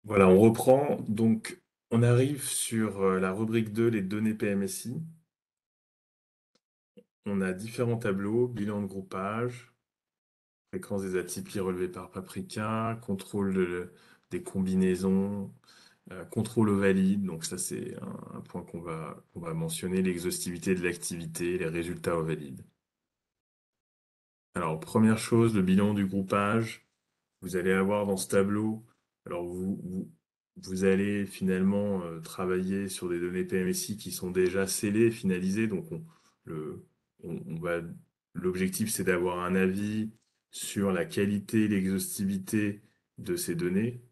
Voilà, on reprend. Donc, on arrive sur la rubrique 2, les données PMSI. On a différents tableaux, bilan de groupage, fréquence des atypies relevées par Paprika, contrôle des combinaisons, contrôle au valide. Donc ça, c'est un point qu'on va mentionner, l'exhaustivité de l'activité, les résultats au valide. Alors, première chose, le bilan du groupage. Vous allez avoir dans ce tableau, alors vous allez finalement travailler sur des données PMSI qui sont déjà scellées, finalisées. Donc le, on va, l'objectif c'est d'avoir un avis sur la qualité, l'exhaustivité de ces données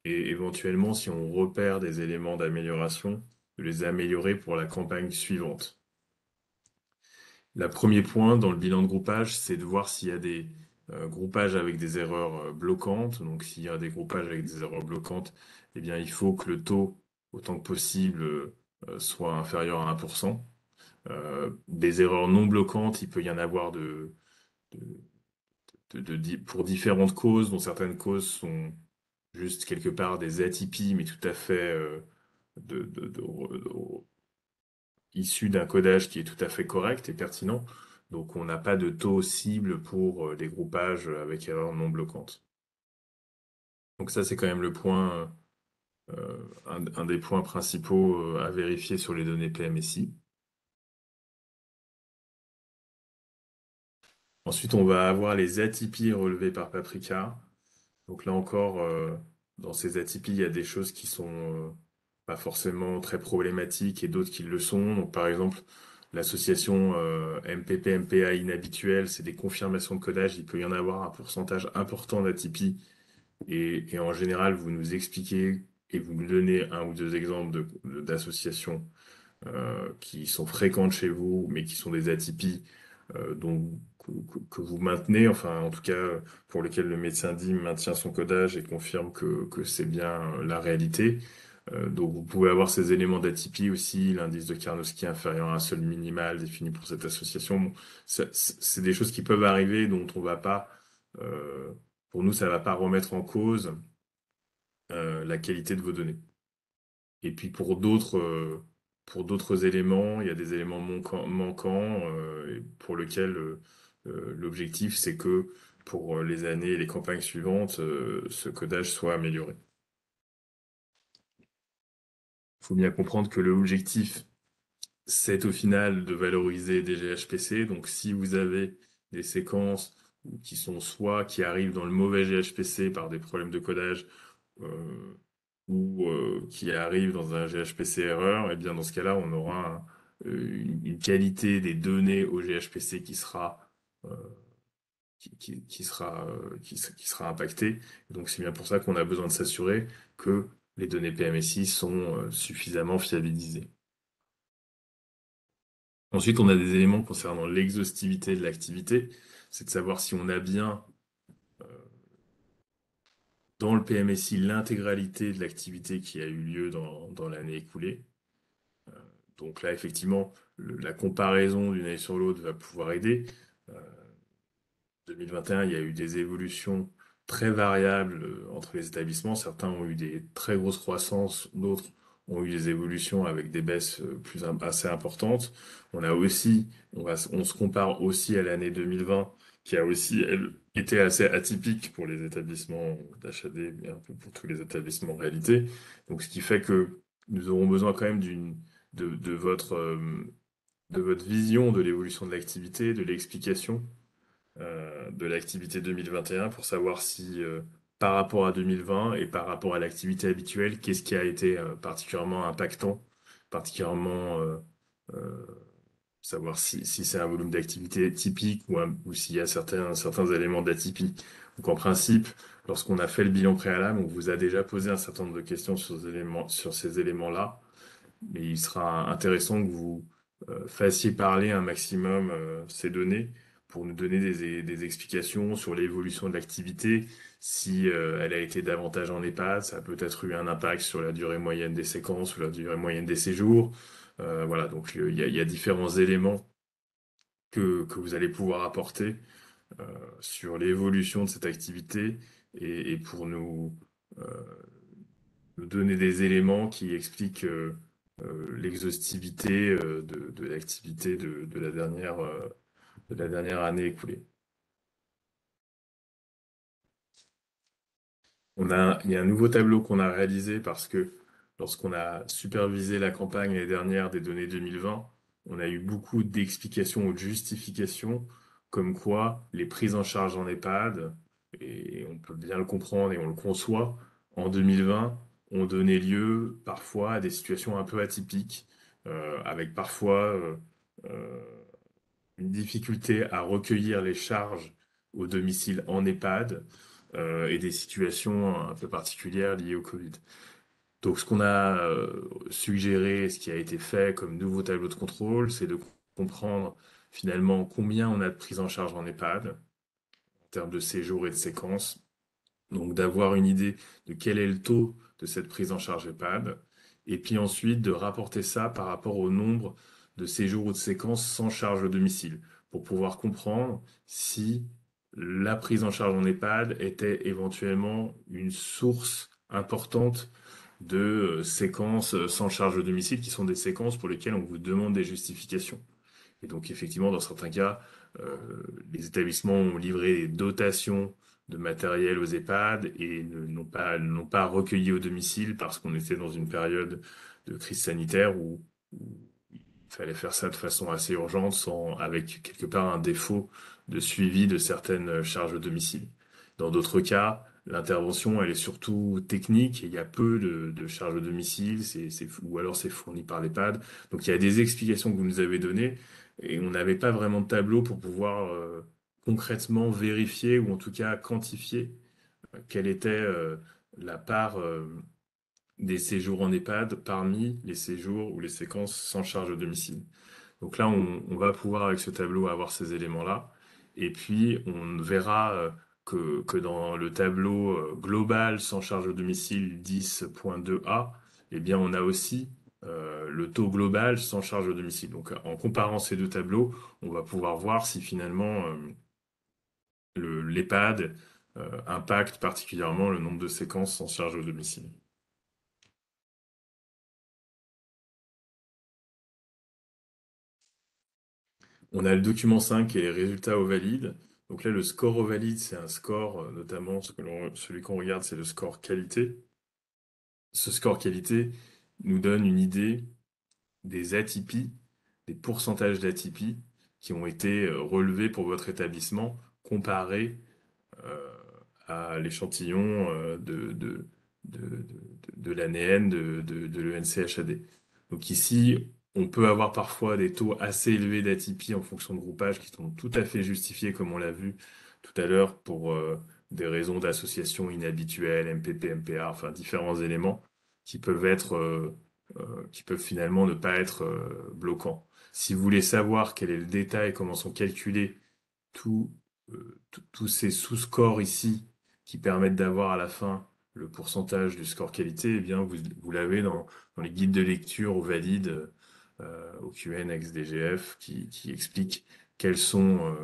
et éventuellement si on repère des éléments d'amélioration, de les améliorer pour la campagne suivante. Le premier point dans le bilan de groupage, c'est de voir s'il y a des groupages avec des erreurs bloquantes. Donc, s'il y a des groupages avec des erreurs bloquantes, eh bien, il faut que le taux, autant que possible, soit inférieur à 1%. Des erreurs non bloquantes, il peut y en avoir de- pour différentes causes, dont certaines causes sont juste quelque part des atypies, mais tout à fait de, de, de- issu d'un codage qui est tout à fait correct et pertinent. Donc on n'a pas de taux cible pour les groupages avec erreur non bloquante. Donc ça c'est quand même le point, un des points principaux à vérifier sur les données PMSI. Ensuite on va avoir les atypies relevées par Paprika. Donc là encore, dans ces atypies, il y a des choses qui sont pas forcément très problématiques et d'autres qui le sont. Donc par exemple, l'association MPP-MPA inhabituelle, c'est des confirmations de codage. Il peut y en avoir un pourcentage important d'atypies. Et en général, vous nous expliquez et vous nous donnez un ou deux exemples d'associations qui sont fréquentes chez vous, mais qui sont des atypies que vous maintenez, enfin en tout cas pour lesquelles le médecin dit maintient son codage et confirme que c'est bien la réalité. Donc vous pouvez avoir ces éléments d'atypie aussi, l'indice de Karnowski inférieur à un seul minimal défini pour cette association. Bon, c'est des choses qui peuvent arriver dont on va pas, euh, pour nous, ça va pas remettre en cause la qualité de vos données. Et puis pour d'autres éléments, il y a des éléments manquants et pour lesquels l'objectif c'est que pour les années et les campagnes suivantes, ce codage soit amélioré. Il faut bien comprendre que l'objectif c'est au final de valoriser des GHPC. Donc si vous avez des séquences qui sont soit qui arrivent dans le mauvais GHPC par des problèmes de codage, euh, ou qui arrive dans un GHPC erreur, et bien dans ce cas-là, on aura une qualité des données au GHPC euh, qui sera impactée. Donc c'est bien pour ça qu'on a besoin de s'assurer que les données PMSI sont suffisamment fiabilisées. Ensuite, on a des éléments concernant l'exhaustivité de l'activité, c'est de savoir si on a bien dans le PMSI l'intégralité de l'activité qui a eu lieu dans l'année écoulée. Donc là, effectivement, la comparaison d'une année sur l'autre va pouvoir aider. Euh, 2021, il y a eu des évolutions très variables entre les établissements. Certains ont eu des très grosses croissances, d'autres ont eu des évolutions avec des baisses assez importantes. On a aussi, on se compare aussi à l'année 2020, qui a aussi, elle, été assez atypique pour les établissements d'HAD, et un peu pour tous les établissements en réalité. Donc, ce qui fait que nous aurons besoin quand même de de votre vision de l'évolution de l'activité, de l'explication de l'activité 2021 pour savoir si par rapport à 2020 et par rapport à l'activité habituelle, qu'est-ce qui a été particulièrement impactant, particulièrement euh, savoir si c'est un volume d'activité typique ou s'il y a certains éléments d'atypie. Donc en principe, lorsqu'on a fait le bilan préalable, on vous a déjà posé un certain nombre de questions sur ces éléments-là, mais il sera intéressant que vous fassiez parler un maximum ces données pour nous donner des explications sur l'évolution de l'activité, si elle a été davantage en EHPAD, ça a peut-être eu un impact sur la durée moyenne des séquences ou la durée moyenne des séjours. Voilà, donc il y a différents éléments que vous allez pouvoir apporter sur l'évolution de cette activité et pour nous nous donner des éléments qui expliquent l'exhaustivité de l'activité de la dernière année écoulée. Il y a un nouveau tableau qu'on a réalisé parce que lorsqu'on a supervisé la campagne l'année dernière des données 2020, on a eu beaucoup d'explications ou de justifications comme quoi les prises en charge en EHPAD, et on peut bien le comprendre et on le conçoit, en 2020 ont donné lieu parfois à des situations un peu atypiques, avec parfois euh, une difficulté à recueillir les charges au domicile en EHPAD et des situations un peu particulières liées au Covid. Donc ce qu'on a suggéré, ce qui a été fait comme nouveau tableau de contrôle, c'est de comprendre finalement combien on a de prise en charge en EHPAD en termes de séjour et de séquences, donc d'avoir une idée de quel est le taux de cette prise en charge EHPAD, et puis ensuite de rapporter ça par rapport au nombre de séjours ou de séquences sans charge au domicile, pour pouvoir comprendre si la prise en charge en EHPAD était éventuellement une source importante de séquences sans charge au domicile, qui sont des séquences pour lesquelles on vous demande des justifications. Et donc, effectivement, dans certains cas, euh, les établissements ont livré des dotations de matériel aux EHPAD et n'ont pas recueilli au domicile parce qu'on était dans une période de crise sanitaire où il fallait faire ça de façon assez urgente, avec quelque part un défaut de suivi de certaines charges au domicile. Dans d'autres cas, l'intervention, elle est surtout technique et il y a peu de charges au domicile, ou alors c'est fourni par l'EHPAD. Donc il y a des explications que vous nous avez données, et on n'avait pas vraiment de tableau pour pouvoir concrètement vérifier ou en tout cas quantifier quelle était la part des séjours en EHPAD parmi les séjours ou les séquences sans charge au domicile. Donc là, on va pouvoir avec ce tableau avoir ces éléments-là. Et puis, on verra que dans le tableau global sans charge au domicile 10.2a, eh bien, on a aussi le taux global sans charge au domicile. Donc, en comparant ces deux tableaux, on va pouvoir voir si finalement l'EHPAD impacte particulièrement le nombre de séquences sans charge au domicile. On a le document 5 et les résultats au valide. Donc là, le score au valide, c'est un score, notamment celui qu'on regarde, c'est le score qualité. Ce score qualité nous donne une idée des atypies, des pourcentages d'atypies qui ont été relevés pour votre établissement comparé euh, à l'échantillon de l'ANN de l'ENCHAD. Donc ici, on peut avoir parfois des taux assez élevés d'atypie en fonction de groupage qui sont tout à fait justifiés, comme on l'a vu tout à l'heure, pour des raisons d'association inhabituelle, MPP, MPA, enfin différents éléments qui peuvent qui peuvent finalement ne pas être bloquants. Si vous voulez savoir quel est le détail, comment sont calculés tous tous ces sous-scores ici qui permettent d'avoir à la fin le pourcentage du score qualité, eh bien vous l'avez dans les guides de lecture au valide, au QN ex-DGF, qui expliquent quels sont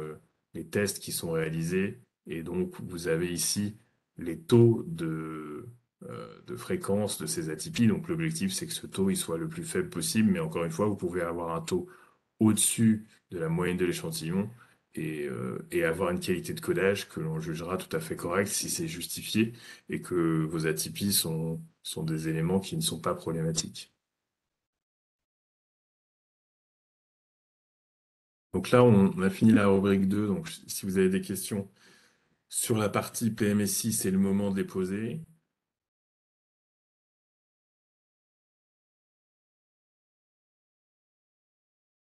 les tests qui sont réalisés. Et donc vous avez ici les taux de fréquence de ces atypies. Donc l'objectif, c'est que ce taux il soit le plus faible possible. Mais encore une fois, vous pouvez avoir un taux au-dessus de la moyenne de l'échantillon et avoir une qualité de codage que l'on jugera tout à fait correcte si c'est justifié et que vos atypies sont des éléments qui ne sont pas problématiques. Donc là, on a fini la rubrique 2. Donc si vous avez des questions sur la partie PMSI, c'est le moment de les poser.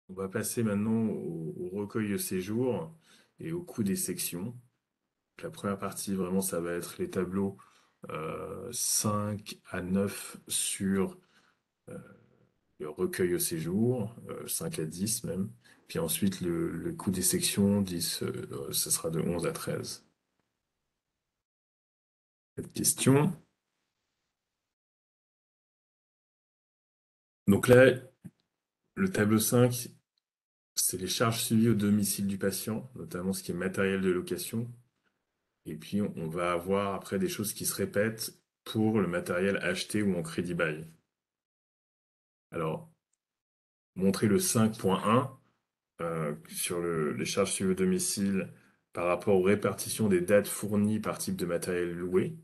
On va passer maintenant au recueil de séjour et au coût des sections. Donc, la première partie, vraiment, ça va être les tableaux 5 à 9 sur euh, le recueil au séjour, 5 à 10 même. Puis ensuite, le coût des sections, 10, ce sera de 11 à 13. Cette question. Donc là, le tableau 5, c'est les charges suivies au domicile du patient, notamment ce qui est matériel de location. Et puis, on va avoir après des choses qui se répètent pour le matériel acheté ou en crédit bail. Alors, montrer le 5.1 sur les charges suivies au domicile par rapport aux répartitions des dates fournies par type de matériel loué.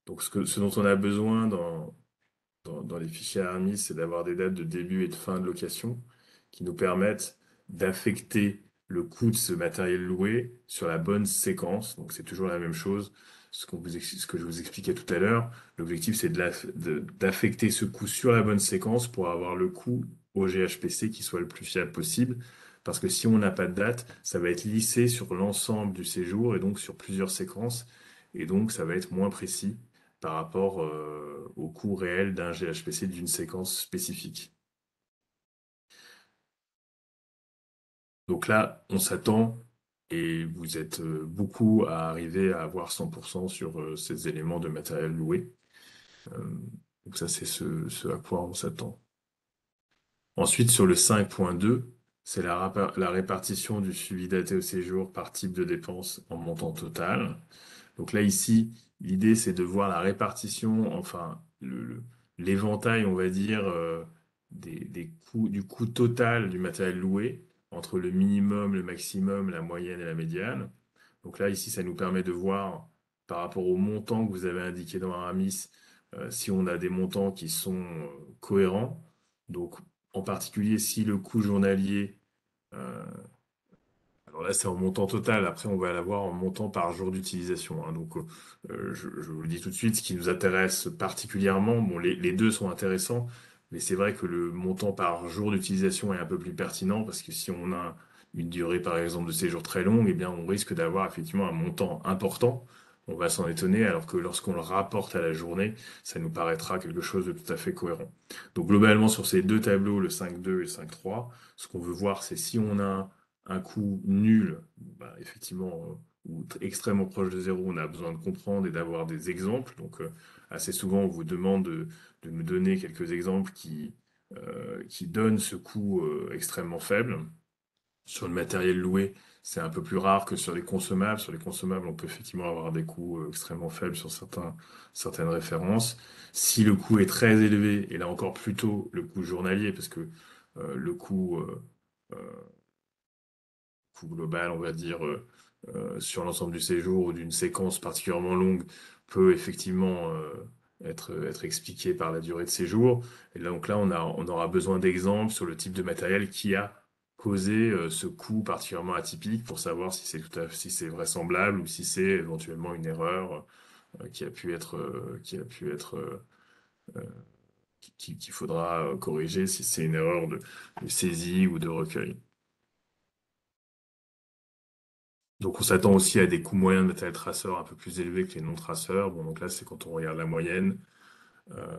Donc, ce dont on a besoin dans les fichiers ARMIS, c'est d'avoir des dates de début et de fin de location qui nous permettent d'affecter le coût de ce matériel loué sur la bonne séquence. Donc c'est toujours la même chose, ce que je vous expliquais tout à l'heure. L'objectif, c'est d'affecter ce coût sur la bonne séquence pour avoir le coût au GHPC qui soit le plus fiable possible. Parce que si on n'a pas de date, ça va être lissé sur l'ensemble du séjour et donc sur plusieurs séquences. Et donc ça va être moins précis par rapport au coût réel d'un GHPC d'une séquence spécifique. Donc là, on s'attend, et vous êtes beaucoup à arriver à avoir 100% sur ces éléments de matériel loué. Euh, donc ça, c'est ce à quoi on s'attend. Ensuite, sur le 5.2, c'est la répartition du suivi daté au séjour par type de dépense en montant total. Donc là, ici, l'idée, c'est de voir la répartition, enfin, l'éventail, on va dire, des coûts, du coût total du matériel loué entre le minimum, le maximum, la moyenne et la médiane. Donc là, ici, ça nous permet de voir par rapport au montant que vous avez indiqué dans Aramis, si on a des montants qui sont cohérents. Donc, en particulier, si le coût journalier euh, alors là, c'est en montant total. Après, on va l'avoir en montant par jour d'utilisation, hein. Donc, je vous le dis tout de suite, ce qui nous intéresse particulièrement, bon, les deux sont intéressants, mais c'est vrai que le montant par jour d'utilisation est un peu plus pertinent parce que si on a une durée, par exemple, de séjour très longue, eh bien, on risque d'avoir effectivement un montant important. On va s'en étonner, alors que lorsqu'on le rapporte à la journée, ça nous paraîtra quelque chose de tout à fait cohérent. Donc, globalement, sur ces deux tableaux, le 5.2 et le 5.3, ce qu'on veut voir, c'est si on a un coût nul, bah, effectivement, ou extrêmement proche de zéro, on a besoin de comprendre et d'avoir des exemples. Donc, assez souvent, on vous demande de nous donner quelques exemples qui donnent ce coût extrêmement faible. Sur le matériel loué, c'est un peu plus rare que sur les consommables. Sur les consommables, on peut effectivement avoir des coûts extrêmement faibles sur certaines références. Si le coût est très élevé, et là encore plutôt le coût journalier, parce que le euh, coût global, on va dire, sur l'ensemble du séjour ou d'une séquence particulièrement longue peut effectivement être expliqué par la durée de séjour. Et là, donc là, on aura besoin d'exemples sur le type de matériel qui a causé ce coût particulièrement atypique pour savoir si c'est si c'est vraisemblable ou si c'est éventuellement une erreur qui a pu être qu'il faudra corriger si c'est une erreur de saisie ou de recueil. Donc on s'attend aussi à des coûts moyens de matériel traceur un peu plus élevés que les non-traceurs. Bon, donc là, c'est quand on regarde la moyenne euh,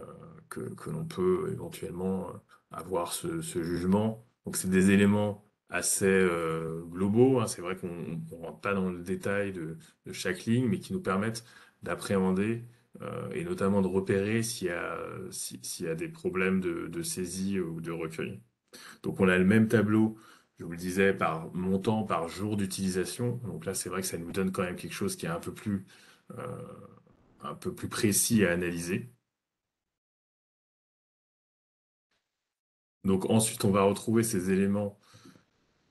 que l'on peut éventuellement avoir ce jugement. Donc c'est des éléments assez globaux, hein. C'est vrai qu'on ne rentre pas dans le détail de chaque ligne, mais qui nous permettent d'appréhender et notamment de repérer s'il y a des problèmes de saisie ou de recueil. Donc on a le même tableau, je vous le disais, par montant, par jour d'utilisation. Donc là, c'est vrai que ça nous donne quand même quelque chose qui est euh, un peu plus précis à analyser. Donc ensuite, on va retrouver ces éléments.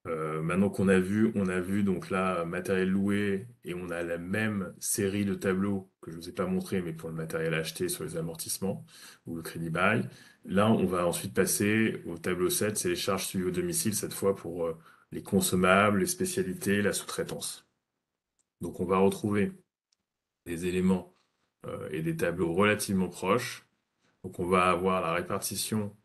Maintenant on a vu donc là matériel loué et on a la même série de tableaux que je vous ai pas montré, mais pour le matériel acheté sur les amortissements ou le crédit bail. Là, on va ensuite passer au tableau 7, c'est les charges suivies au domicile, cette fois pour les consommables, les spécialités, la sous-traitance. Donc on va retrouver des éléments et des tableaux relativement proches. Donc on va avoir la répartition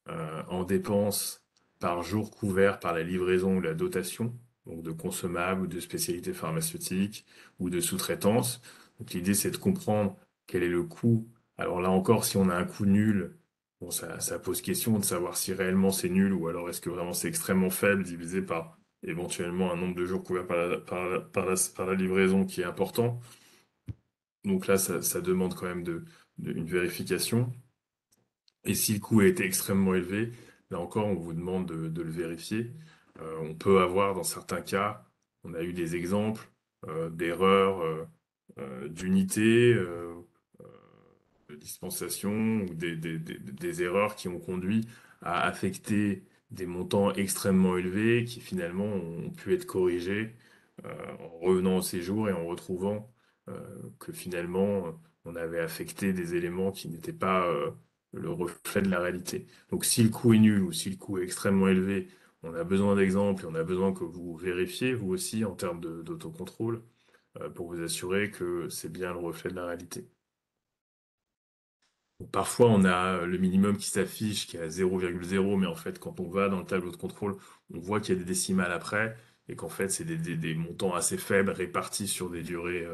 en dépenses par jour couvert par la livraison ou la dotation, donc de consommables ou de spécialités pharmaceutiques ou de sous-traitance. Donc l'idée, c'est de comprendre quel est le coût. Alors là encore, si on a un coût nul, bon, ça pose question de savoir si réellement c'est nul ou alors est-ce que vraiment c'est extrêmement faible divisé par éventuellement un nombre de jours couverts par la livraison qui est important. Donc là, ça demande quand même une vérification. Et si le coût a été extrêmement élevé, là encore, on vous demande de le vérifier. On peut avoir, dans certains cas, on a eu des exemples d'erreurs d'unités dispensations ou des erreurs qui ont conduit à affecter des montants extrêmement élevés qui finalement ont pu être corrigés en revenant au séjour et en retrouvant euh, que finalement on avait affecté des éléments qui n'étaient pas le reflet de la réalité. Donc si le coût est nul ou si le coût est extrêmement élevé, on a besoin d'exemples et on a besoin que vous vérifiez vous aussi en termes d'autocontrôle pour vous assurer que c'est bien le reflet de la réalité. Donc, parfois, on a le minimum qui s'affiche, qui est à 0,0, mais en fait, quand on va dans le tableau de contrôle, on voit qu'il y a des décimales après, et qu'en fait, c'est des montants assez faibles répartis sur des durées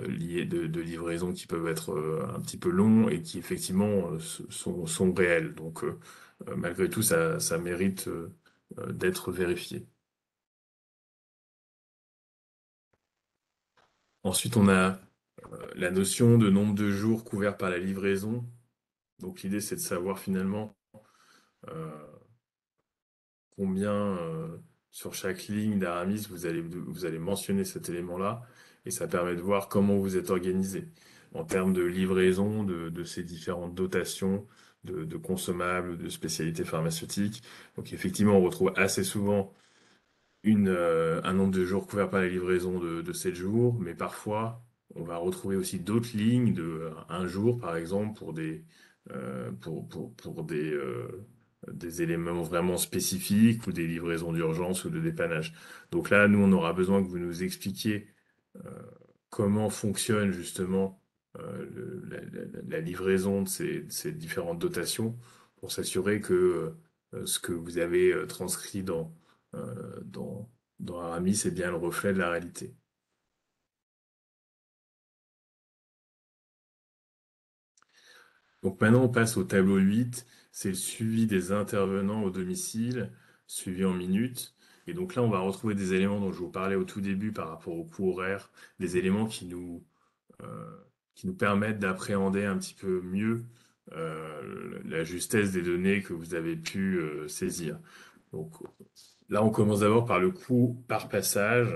liées de livraison qui peuvent être un petit peu longs et qui effectivement sont réels. Donc, malgré tout, ça mérite d'être vérifié. Ensuite, on a la notion de nombre de jours couverts par la livraison. Donc l'idée, c'est de savoir finalement euh, combien sur chaque ligne d'Aramis vous allez mentionner cet élément-là, et ça permet de voir comment vous êtes organisé en termes de livraison de ces différentes dotations de consommables, de spécialités pharmaceutiques. Donc effectivement, on retrouve assez souvent un nombre de jours couverts par la livraison de 7 jours, mais parfois on va retrouver aussi d'autres lignes de un jour, par exemple, pour des éléments vraiment spécifiques ou des livraisons d'urgence ou de dépannage. Donc là, nous, on aura besoin que vous nous expliquiez euh, comment fonctionne justement la livraison de ces différentes dotations pour s'assurer que ce que vous avez transcrit dans, dans Aramis, c'est bien le reflet de la réalité. Donc maintenant, on passe au tableau 8, c'est le suivi des intervenants au domicile, suivi en minutes. Et donc là, on va retrouver des éléments dont je vous parlais au tout début par rapport au coût horaire, des éléments euh, qui nous permettent d'appréhender un petit peu mieux la justesse des données que vous avez pu saisir. Donc là, on commence d'abord par le coût par passage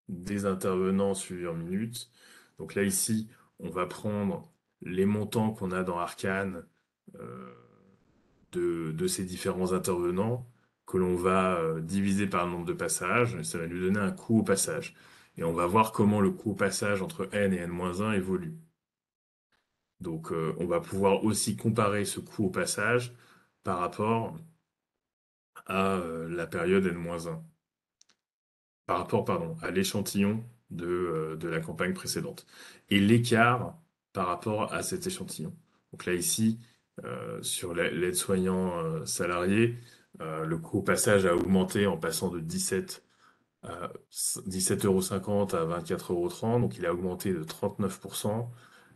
des intervenants suivis en minutes. Donc là, ici, on va prendre les montants qu'on a dans Arcane euh, de ces différents intervenants que l'on va diviser par le nombre de passages, et ça va lui donner un coût au passage. Et on va voir comment le coût au passage entre n et n-1 évolue. Donc, on va pouvoir aussi comparer ce coût au passage par rapport à la période n-1, par rapport, pardon, à l'échantillon de la campagne précédente. Et l'écart par rapport à cet échantillon. Donc là, ici, sur l'aide-soignant salarié, le coût au passage a augmenté en passant de 17,50 € à 24,30 €, donc il a augmenté de 39%.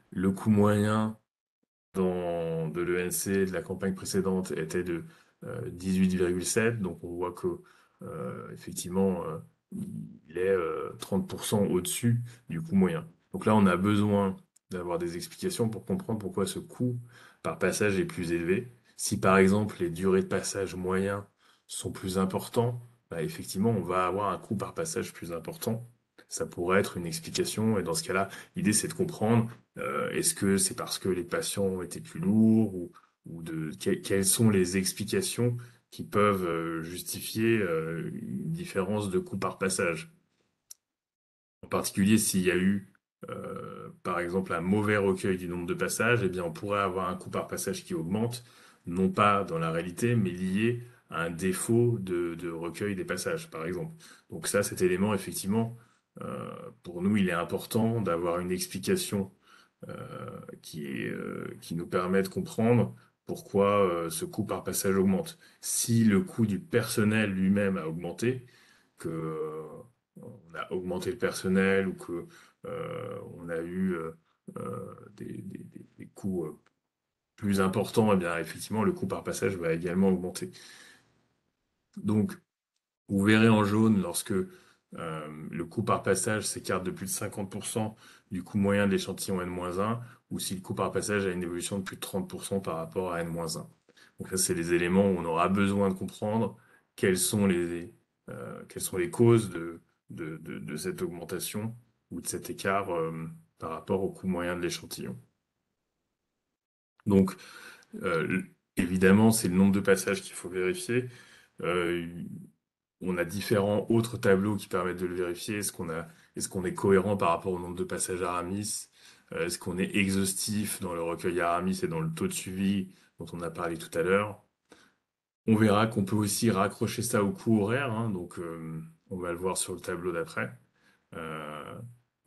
Le coût moyen de l'ENC de la campagne précédente était de 18,7, donc on voit que effectivement il est 30% au-dessus du coût moyen. Donc là, on a besoin d'avoir des explications pour comprendre pourquoi ce coût par passage est plus élevé. Si par exemple les durées de passage moyens sont plus importants, bah, effectivement, on va avoir un coût par passage plus important. Ça pourrait être une explication, et dans ce cas-là, l'idée c'est de comprendre est-ce que c'est parce que les patients ont été plus lourds quelles sont les explications qui peuvent justifier une différence de coût par passage? En particulier, s'il y a eu, par exemple, un mauvais recueil du nombre de passages, eh bien, on pourrait avoir un coût par passage qui augmente, non pas dans la réalité, mais lié à un défaut de recueil des passages, par exemple. Donc ça, cet élément, effectivement, euh, pour nous, il est important d'avoir une explication qui nous permet de comprendre pourquoi ce coût par passage augmente. Si le coût du personnel lui-même a augmenté, que on a augmenté le personnel ou que on a eu des coûts plus importants, eh bien effectivement le coût par passage va également augmenter. Donc vous verrez en jaune lorsque le coût par passage s'écarte de plus de 50% du coût moyen de l'échantillon N-1, ou si le coût par passage a une évolution de plus de 30% par rapport à N-1. Donc ça, c'est les éléments où on aura besoin de comprendre quelles sont quelles sont les causes de cette augmentation ou de cet écart par rapport au coût moyen de l'échantillon. Donc, évidemment, c'est le nombre de passages qu'il faut vérifier. Euh, on a différents autres tableaux qui permettent de le vérifier. Est-ce qu'on est cohérent par rapport au nombre de passages Aramis? Est-ce qu'on est exhaustif dans le recueil Aramis et dans le taux de suivi dont on a parlé tout à l'heure? On verra qu'on peut aussi raccrocher ça au coût horaire, hein, donc on va le voir sur le tableau d'après. Euh,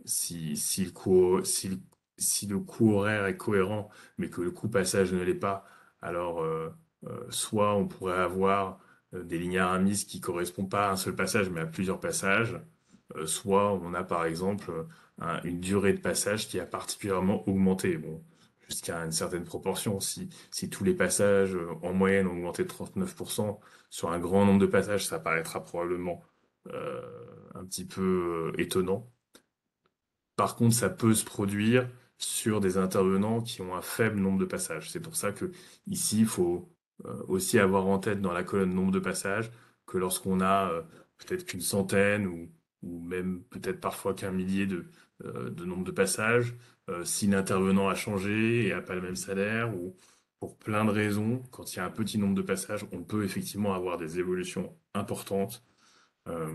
si si le coût horaire est cohérent, mais que le coût passage ne l'est pas, alors soit on pourrait avoir des lignes Aramis qui correspondent pas à un seul passage, mais à plusieurs passages, soit on a par exemple une durée de passage qui a particulièrement augmenté. Bon, jusqu'à une certaine proportion. Si tous les passages en moyenne ont augmenté de 39% sur un grand nombre de passages, ça paraîtra probablement euh, un petit peu étonnant. Par contre, ça peut se produire sur des intervenants qui ont un faible nombre de passages. C'est pour ça que ici, il faut aussi avoir en tête dans la colonne nombre de passages que lorsqu'on a peut-être qu'une centaine ou même peut-être parfois qu'un millier de nombre de passages, si l'intervenant a changé et n'a pas le même salaire ou pour plein de raisons, quand il y a un petit nombre de passages, on peut effectivement avoir des évolutions importantes euh,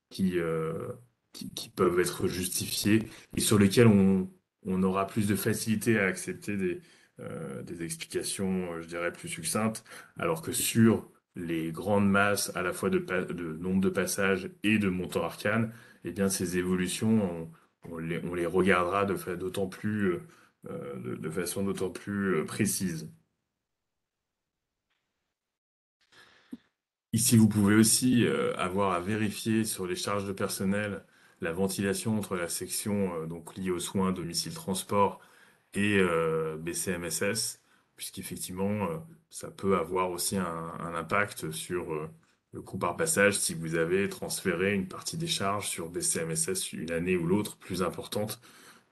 qui, euh, qui peuvent être justifiées et sur lesquelles on aura plus de facilité à accepter des explications, je dirais, plus succinctes, alors que sur les grandes masses, à la fois de nombre de passages et de montant arcane, eh bien, ces évolutions, on les regardera d'autant plus, de façon d'autant plus précise. Ici, vous pouvez aussi avoir à vérifier sur les charges de personnel la ventilation entre la section donc liée aux soins, domicile, transport et BCMSS, puisqu'effectivement, ça peut avoir aussi un impact sur le coût par passage si vous avez transféré une partie des charges sur BCMSS une année ou l'autre plus importante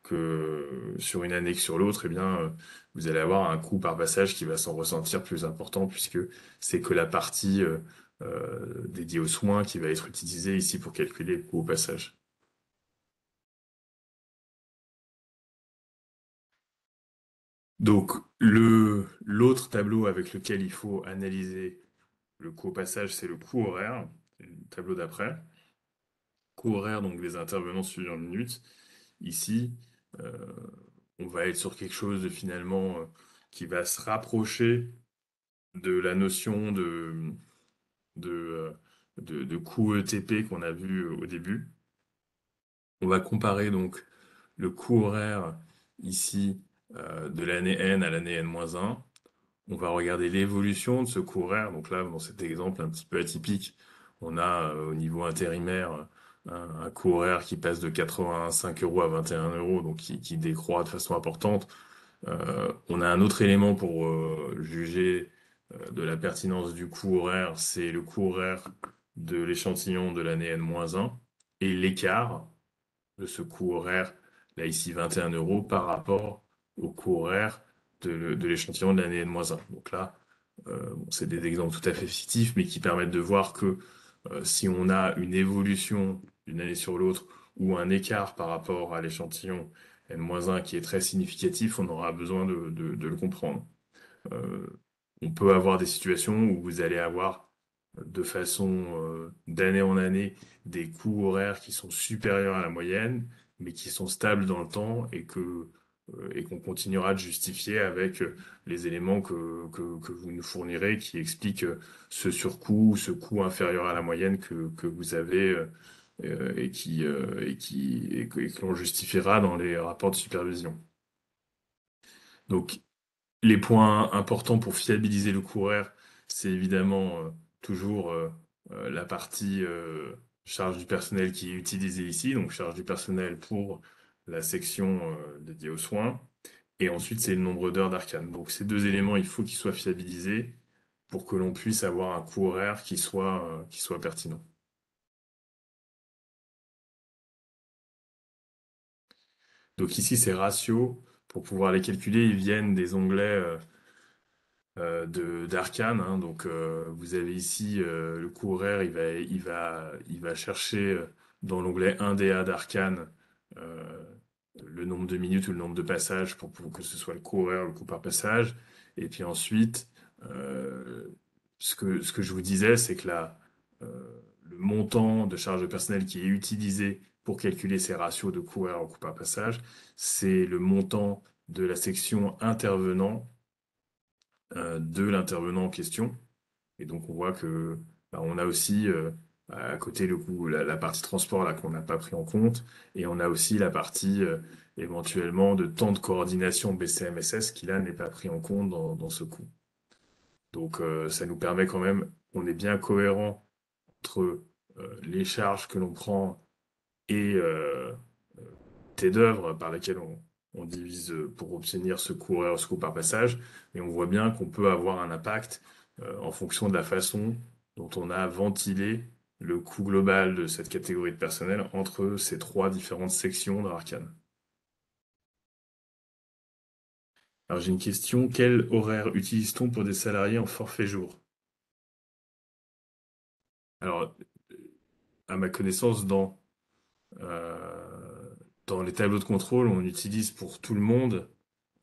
que sur une année que sur l'autre, eh bien, vous allez avoir un coût par passage qui va s'en ressentir plus important puisque c'est que la partie dédiée aux soins qui va être utilisée ici pour calculer le coût au passage. Donc, l'autre tableau avec lequel il faut analyser le coût au passage, c'est le coût horaire, c'est le tableau d'après. Coût horaire, donc des intervenants suivis en minutes. Ici, euh, on va être sur quelque chose de finalement qui va se rapprocher de la notion de, euh, de coût ETP qu'on a vu au début. On va comparer donc le coût horaire ici de l'année N à l'année N-1. On va regarder l'évolution de ce coût horaire. Donc là, dans cet exemple un petit peu atypique, on a au niveau intérimaire un coût horaire qui passe de 85 euros à 21 euros, donc qui décroît de façon importante. On a un autre élément pour juger de la pertinence du coût horaire, c'est le coût horaire de l'échantillon de l'année N-1 et l'écart de ce coût horaire, là ici 21 euros, par rapport au coût horaire de l'échantillon de l'année N-1. Donc là, bon, c'est des exemples tout à fait fictifs, mais qui permettent de voir que si on a une évolution d'une année sur l'autre ou un écart par rapport à l'échantillon N-1 qui est très significatif, on aura besoin de le comprendre. Euh, on peut avoir des situations où vous allez avoir de façon d'année en année des coûts horaires qui sont supérieurs à la moyenne, mais qui sont stables dans le temps et qu'on continuera de justifier avec les éléments que vous nous fournirez qui expliquent ce surcoût, ce coût inférieur à la moyenne que vous avez et que l'on justifiera dans les rapports de supervision. Donc, les points importants pour fiabiliser le coût horaire, c'est évidemment toujours la partie charge du personnel qui est utilisée ici, donc charge du personnel pour la section dédiée aux soins, et ensuite c'est le nombre d'heures d'arcane. Donc ces deux éléments, il faut qu'ils soient fiabilisés pour que l'on puisse avoir un coût horaire qui soit pertinent. Donc ici, ces ratios, pour pouvoir les calculer, ils viennent des onglets d'Arcane, hein. Donc vous avez ici le coût horaire, il va chercher dans l'onglet 1DA d'Arcane le nombre de minutes ou le nombre de passages pour que ce soit le coût horaire, le coût par passage. Et puis ensuite, euh, ce que je vous disais, c'est que le montant de charge de personnel qui est utilisé pour calculer ces ratios de coût horaire au coût par passage, c'est le montant de la section intervenant de l'intervenant en question. Et donc on voit que bah, on a aussi à côté le coût, la partie transport là qu'on n'a pas pris en compte, et on a aussi la partie éventuellement de temps de coordination BCMSS qui là n'est pas pris en compte dans ce coût. Donc ça nous permet quand même, on est bien cohérent entre les charges que l'on prend et T d'œuvre par lesquelles on divise pour obtenir ce coût horaire, ce coût par passage, mais on voit bien qu'on peut avoir un impact en fonction de la façon dont on a ventilé le coût global de cette catégorie de personnel entre ces trois différentes sections de Arcane. Alors j'ai une question, quel horaire utilise-t-on pour des salariés en forfait jour? Alors, à ma connaissance, dans les tableaux de contrôle, on utilise pour tout le monde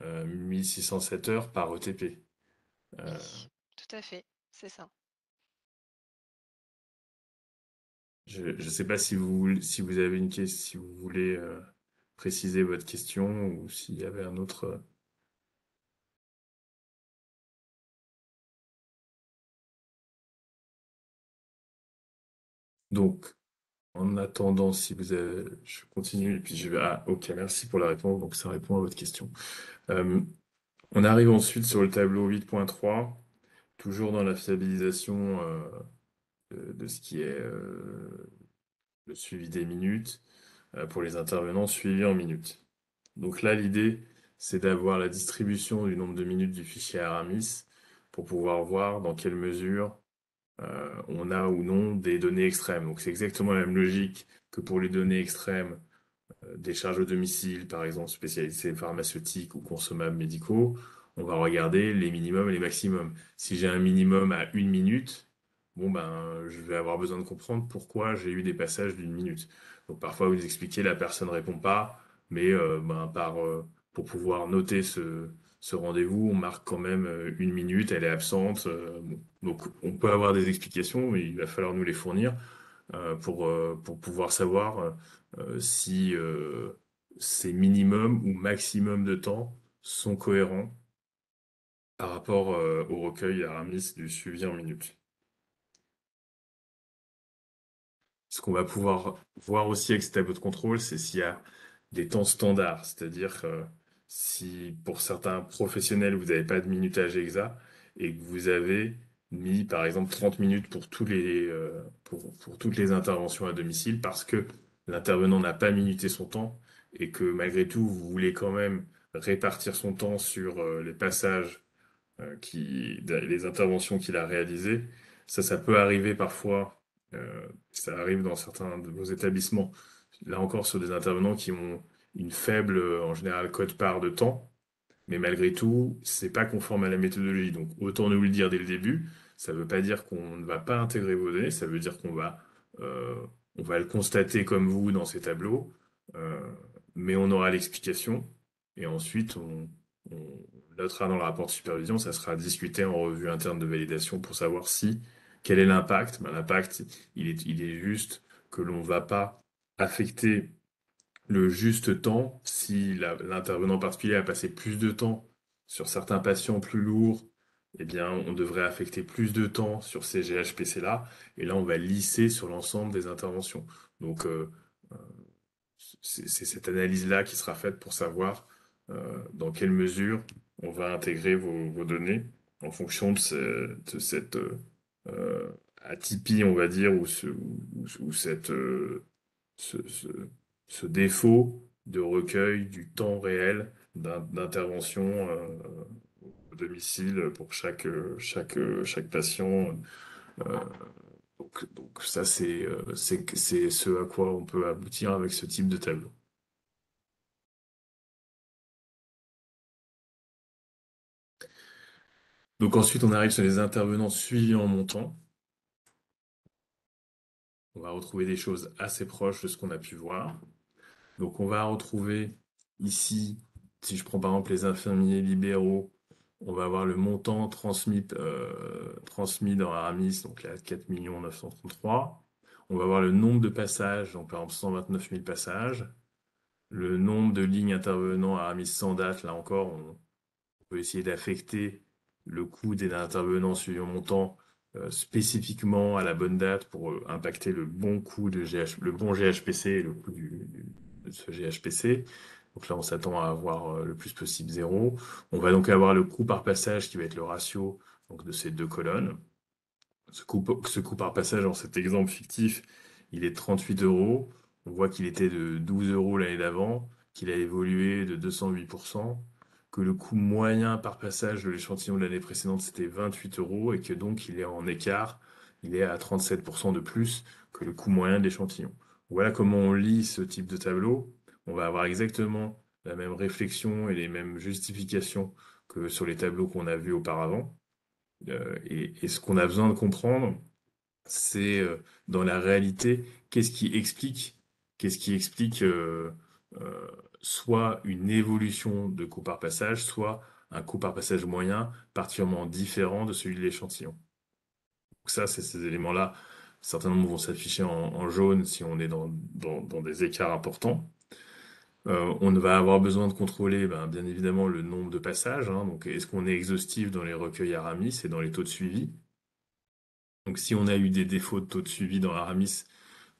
1607 heures par ETP. Euh, Oui, tout à fait, c'est ça. je ne sais pas si vous avez une question, si vous voulez préciser votre question ou s'il y avait un autre. Donc, en attendant, si vous avez, je continue et puis je vais. Ah, ok, merci pour la réponse. Donc, ça répond à votre question. Euh, on arrive ensuite sur le tableau 8.3, toujours dans la fiabilisation de ce qui est le suivi des minutes pour les intervenants suivis en minutes. Donc là, l'idée, c'est d'avoir la distribution du nombre de minutes du fichier Aramis pour pouvoir voir dans quelle mesure on a ou non des données extrêmes. Donc c'est exactement la même logique que pour les données extrêmes des charges au domicile, par exemple spécialisées pharmaceutiques ou consommables médicaux. On va regarder les minimums et les maximums. Si j'ai un minimum à 1 minute, bon ben je vais avoir besoin de comprendre pourquoi j'ai eu des passages d'1 minute. Donc parfois vous expliquez, la personne ne répond pas, mais pour pouvoir noter ce rendez-vous, on marque quand même 1 minute, elle est absente. Bon. Donc on peut avoir des explications, mais il va falloir nous les fournir pour pouvoir savoir si ces minimums ou maximum de temps sont cohérents par rapport au recueil Aramis du suivi en minutes. Ce qu'on va pouvoir voir aussi avec ce tableau de contrôle, c'est s'il y a des temps standards, c'est-à-dire si pour certains professionnels, vous n'avez pas de minutage exact et que vous avez mis par exemple 30 minutes pour pour toutes les interventions à domicile parce que l'intervenant n'a pas minuté son temps et que malgré tout, vous voulez quand même répartir son temps sur les passages les interventions qu'il a réalisées. Ça peut arriver parfois, ça arrive dans certains de vos établissements, là encore sur des intervenants qui ont une faible, en général, quote-part de temps, mais malgré tout, c'est pas conforme à la méthodologie. Donc autant nous le dire dès le début, ça veut pas dire qu'on ne va pas intégrer vos données, ça veut dire euh, on va le constater comme vous dans ces tableaux, euh, mais on aura l'explication, et ensuite on notera dans le rapport de supervision, ça sera discuté en revue interne de validation pour savoir quel est l'impact. Ben, l'impact, il est juste que l'on ne va pas affecter le juste temps si l'intervenant particulier a passé plus de temps sur certains patients plus lourds. Eh bien, on devrait affecter plus de temps sur ces GHPC-là, et là, on va lisser sur l'ensemble des interventions. Donc, c'est cette analyse-là qui sera faite pour savoir dans quelle mesure on va intégrer vos données en fonction de cette euh, atypie, on va dire, ou ce, ce- ce défaut de recueil du temps réel d'intervention au domicile pour chaque patient. Euh, donc ça, c'est ce à quoi on peut aboutir avec ce type de tableau. Donc ensuite, on arrive sur les intervenants suivis en montant. On va retrouver des choses assez proches de ce qu'on a pu voir. Donc on va retrouver Ici, si je prends par exemple les infirmiers libéraux, on va avoir le montant transmis dans Aramis, donc là 4 933 000. On va avoir le nombre de passages, donc par exemple 129 000 passages. Le nombre de lignes intervenant à Aramis sans date, là encore, on peut essayer d'affecter le coût des intervenants suivant le montant spécifiquement à la bonne date pour impacter le bon coût le bon GHPC et le coût de ce GHPC. Donc là, on s'attend à avoir le plus possible zéro. On va donc avoir le coût par passage qui va être le ratio donc, de ces deux colonnes. Ce coût par passage dans cet exemple fictif, il est de 38 euros. On voit qu'il était de 12 euros l'année d'avant, qu'il a évolué de 208%, que le coût moyen par passage de l'échantillon de l'année précédente, c'était 28 euros, et que donc il est en écart, il est à 37% de plus que le coût moyen de l'échantillon. Voilà comment on lit ce type de tableau. On va avoir exactement la même réflexion et les mêmes justifications que sur les tableaux qu'on a vus auparavant. Et ce qu'on a besoin de comprendre, c'est dans la réalité, qu'est-ce qui explique euh, soit une évolution de coût par passage, soit un coût par passage moyen particulièrement différent de celui de l'échantillon. Donc ça, c'est ces éléments-là. Certains nombres vont s'afficher en jaune si on est dans des écarts importants. On va avoir besoin de contrôler, ben, bien évidemment, le nombre de passages, hein. Donc, est-ce qu'on est exhaustif dans les recueils Aramis et dans les taux de suivi? Donc, si on a eu des défauts de taux de suivi dans Aramis,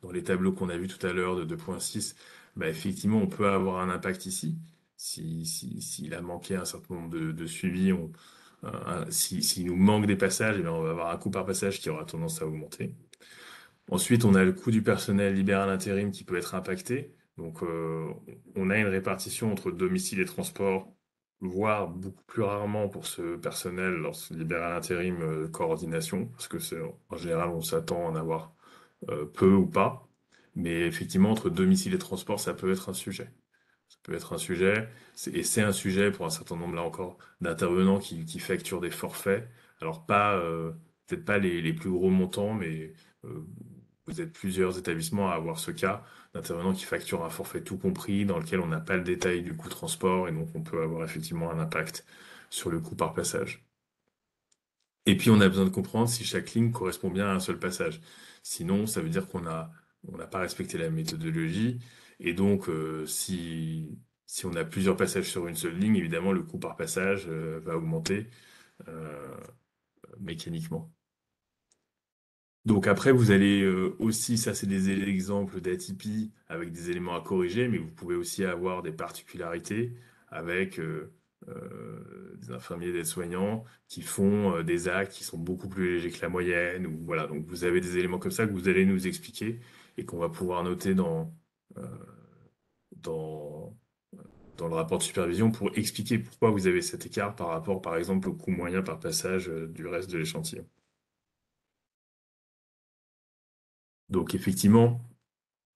dans les tableaux qu'on a vus tout à l'heure de 2,6, bah effectivement, on peut avoir un impact ici. S'il a manqué un certain nombre de suivis, s'il nous manque des passages, eh bien, on va avoir un coût par passage qui aura tendance à augmenter. Ensuite, on a le coût du personnel libéral intérim qui peut être impacté. Donc, on a une répartition entre domicile et transport, voire beaucoup plus rarement pour ce personnel lorsque libéral intérim coordination, parce que en général, on s'attend à en avoir peu ou pas. Mais effectivement, entre domicile et transport, ça peut être un sujet. Ça peut être un sujet, et c'est un sujet pour un certain nombre, là encore, d'intervenants qui facturent des forfaits. Alors, peut-être pas les plus gros montants, mais vous êtes plusieurs établissements à avoir ce cas d'intervenants qui facturent un forfait tout compris, dans lequel on n'a pas le détail du coût transport, et donc on peut avoir effectivement un impact sur le coût par passage. Et puis, on a besoin de comprendre si chaque ligne correspond bien à un seul passage. Sinon, ça veut dire on n'a pas respecté la méthodologie. Et donc, si on a plusieurs passages sur une seule ligne, évidemment, le coût par passage va augmenter euh, mécaniquement. Donc après, vous allez aussi, ça c'est des exemples d'atypie avec des éléments à corriger, mais vous pouvez aussi avoir des particularités avec des infirmiers et des soignants qui font des actes qui sont beaucoup plus légers que la moyenne. Ou, voilà, donc vous avez des éléments comme ça que vous allez nous expliquer et qu'on va pouvoir noter euh, dans, dans le rapport de supervision pour expliquer pourquoi vous avez cet écart par rapport, par exemple, au coût moyen par passage du reste de l'échantillon. Donc effectivement,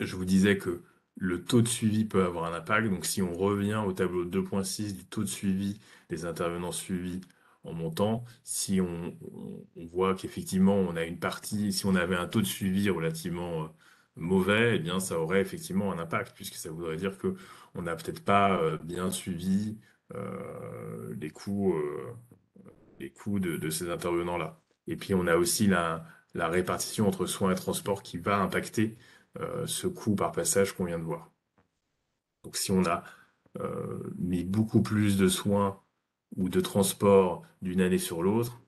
je vous disais que le taux de suivi peut avoir un impact. Donc, si on revient au tableau 2,6 du taux de suivi des intervenants suivis en montant, si on voit qu'effectivement, on a une partie, si on avait un taux de suivi relativement mauvais, eh bien, ça aurait effectivement un impact, puisque ça voudrait dire que on n'a peut-être pas bien suivi les les coûts de ces intervenants-là. Et puis, on a aussi la répartition entre soins et transport qui va impacter ce coût par passage qu'on vient de voir. Donc, si on a mis beaucoup plus de soins ou de transport d'une année sur l'autre,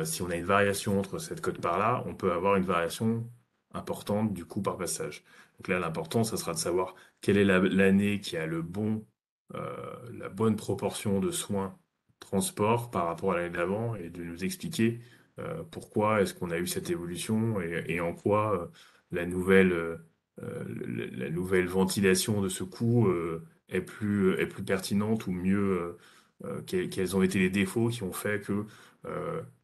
si on a une variation entre cette cote-part-là, on peut avoir une variation importante du coût par passage. Donc là, l'important, ça sera de savoir quelle est l'année qui a la bonne proportion de soins transport par rapport à l'année d'avant et de nous expliquer pourquoi est-ce qu'on a eu cette évolution et en quoi la nouvelle ventilation de ce coût est plus pertinente ou mieux, quels ont été les défauts qui ont fait que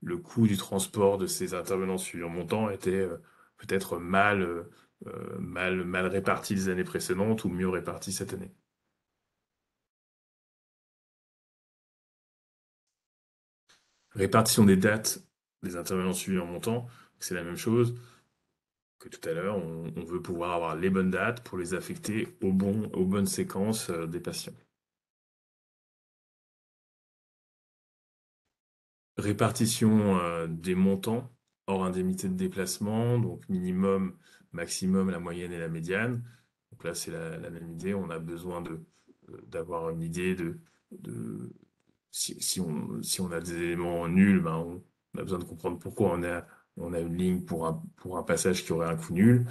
le coût du transport de ces intervenants suivants montant était peut-être mal réparti les années précédentes ou mieux réparti cette année. Répartition des dates des intervenants suivis en montant, c'est la même chose que tout à l'heure. On veut pouvoir avoir les bonnes dates pour les affecter aux bonnes séquences des patients. Répartition des montants hors indemnité de déplacement, donc minimum, maximum, la moyenne et la médiane. Donc là, c'est la même idée. On a besoin d'avoir une idée de si on a des éléments nuls, ben on a besoin de comprendre pourquoi on a une ligne pour un passage qui aurait un coût nul.